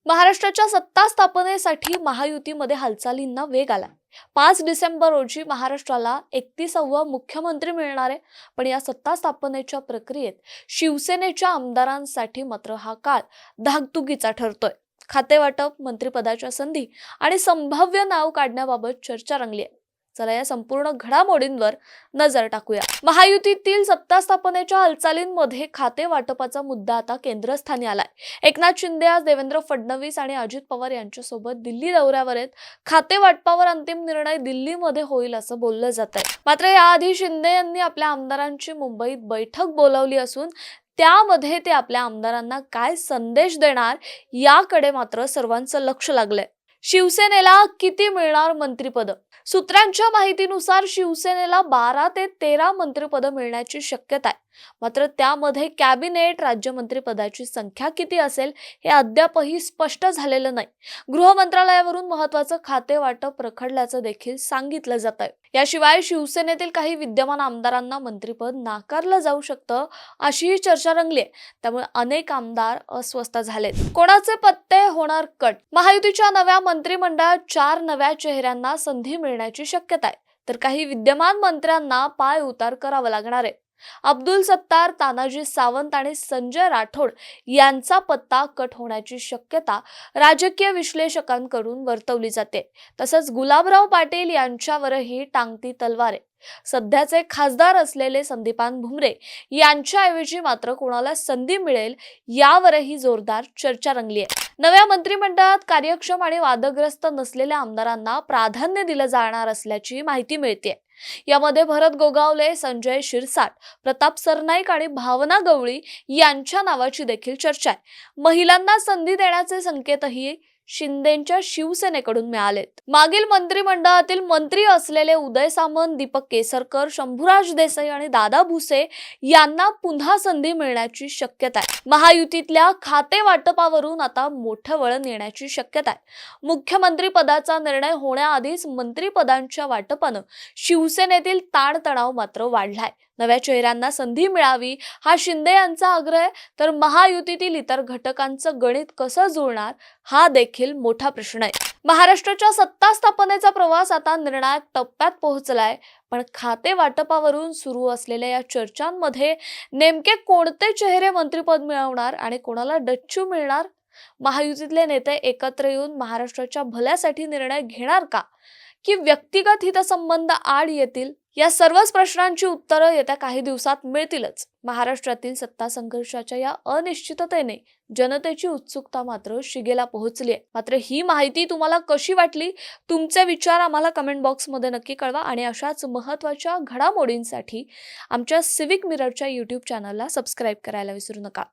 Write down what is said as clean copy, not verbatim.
महाराष्ट्राच्या सत्ता स्थापनेसाठी महायुतीमध्ये हालचालींना वेग आला। 5 डिसेंबर रोजी महाराष्ट्राला 31वा मुख्यमंत्री मिळणार आहे। पण या सत्ता स्थापनेच्या प्रक्रियेत शिवसेनेच्या आमदारांसाठी मात्र हा काळ धाकधुकीचा ठरतोय। खाते वाटप, मंत्रिपदाच्या संधी आणि संभाव्य नाव काढण्याबाबत चर्चा रंगली आहे। चला या संपूर्ण घडामोडींवर नजर टाकूया। महायुतीतील सत्ता स्थापनेच्या हालचालींमध्ये खाते वाटपाचा मुद्दा आता केंद्रस्थानी आलाय। एकनाथ शिंदे आज देवेंद्र फडणवीस आणि अजित पवार यांच्यासोबत दिल्ली दौऱ्यावर आहेत। खाते वाटपावर अंतिम निर्णय दिल्लीमध्ये होईल असं बोललं जात आहे। मात्र याआधी शिंदे यांनी आपल्या आमदारांची मुंबईत बैठक बोलावली असून त्यामध्ये ते आपल्या आमदारांना काय संदेश देणार याकडे मात्र सर्वांचं लक्ष लागलंय। शिवसेनेला किती मिळणार मंत्रिपद? सूत्रांच्या माहितीनुसार शिवसेनेला 12 ते 13 मंत्रिपद मिळण्याची शक्यता आहे। मात्र त्यामध्ये कॅबिनेट राज्यमंत्रिपदाची संख्या किती असेल हे अद्यापही स्पष्ट झालेलं नाही। गृह मंत्रालयावरून महत्त्वाचं खाते वाटप रखडल्याचं देखील सांगितलं जात आहे। याशिवाय शिवसेनेतील काही विद्यमान आमदारांना मंत्रिपद नाकारलं जाऊ शकतं अशीही चर्चा रंगली आहे। त्यामुळे अनेक आमदार अस्वस्थ झालेत। कोणाचे पत्ते होणार कट? महायुतीच्या नव्या मंत्रिमंडळात 4 नव्या चेहऱ्यांना संधी मिळण्याची शक्यता आहे, तर काही विद्यमान मंत्र्यांना पाय उतार करावा लागणार आहे। अब्दुल सत्तार, तानाजी सावंत आणि संजय राठोड यांचा पत्ता कट होण्याची शक्यता राजकीय विश्लेषकांकडून वर्तवली जाते। तसंच गुलाबराव पाटील यांच्यावरही टांगती तलवार आहे। सध्याचे खासदार असलेले संदीपान भुमरे यांच्याऐवजी मात्र कोणाला संधी मिळेल यावरही जोरदार चर्चा रंगली आहे। नव्या मंत्रिमंडळात कार्यक्षम आणि वादग्रस्त नसलेल्या आमदारांना प्राधान्य दिलं जाणार असल्याची माहिती मिळते। यामध्ये भरत गोगावले, संजय शिरसाट, प्रताप सरनाईक आणि भावना गवळी यांच्या नावाची देखील चर्चा आहे। महिलांना संधी देण्याचे संकेतही शिंदेच्या शिवसेनेकडून मिळालेत। मागील मंत्रिमंडळातील मंत्री असलेले उदय सामंत, दीपक केसरकर, शंभूराज देसाई आणि दादा भुसे यांना पुन्हा संधी मिळण्याची शक्यता आहे। महायुतीतल्या खाते वाटपावरून आता मोठं वळण येण्याची शक्यता आहे। मुख्यमंत्री पदाचा निर्णय होण्याआधीच मंत्रिपदांच्या वाटपानं शिवसेनेतील ताणतणाव मात्र वाढलाय। नव्या चेहऱ्यांना संधी मिळावी हा शिंदे यांचा आग्रह आहे, तर महायुतीतील इतर घटकांचं गणित कसं जुळणार हा देखील मोठा प्रश्न आहे। महाराष्ट्राच्या सत्ता स्थापनेचा प्रवास आता निर्णायक टप्प्यात पोहोचलाय, पण खाते वाटपावरून सुरू असलेल्या या चर्चांमध्ये नेमके कोणते चेहरे मंत्रिपद मिळवणार आणि कोणाला डच्चू मिळणार? महायुतीतले नेते एकत्र येऊन महाराष्ट्राच्या भल्यासाठी निर्णय घेणार का, की व्यक्तिगत हितसंबंध आड येतील? या सर्वच प्रश्नांची उत्तरं येत्या काही दिवसात मिळतीलच। महाराष्ट्रातील सत्ता संघर्षाच्या या अनिश्चिततेने जनतेची उत्सुकता मात्र शिगेला पोहोचली आहे। मात्र ही माहिती तुम्हाला कशी वाटली? तुमचे विचार आम्हाला कमेंट बॉक्समध्ये नक्की कळवा आणि अशाच महत्त्वाच्या घडामोडींसाठी आमच्या सिविक मिररच्या YouTube चॅनलला सबस्क्राईब करायला विसरू नका।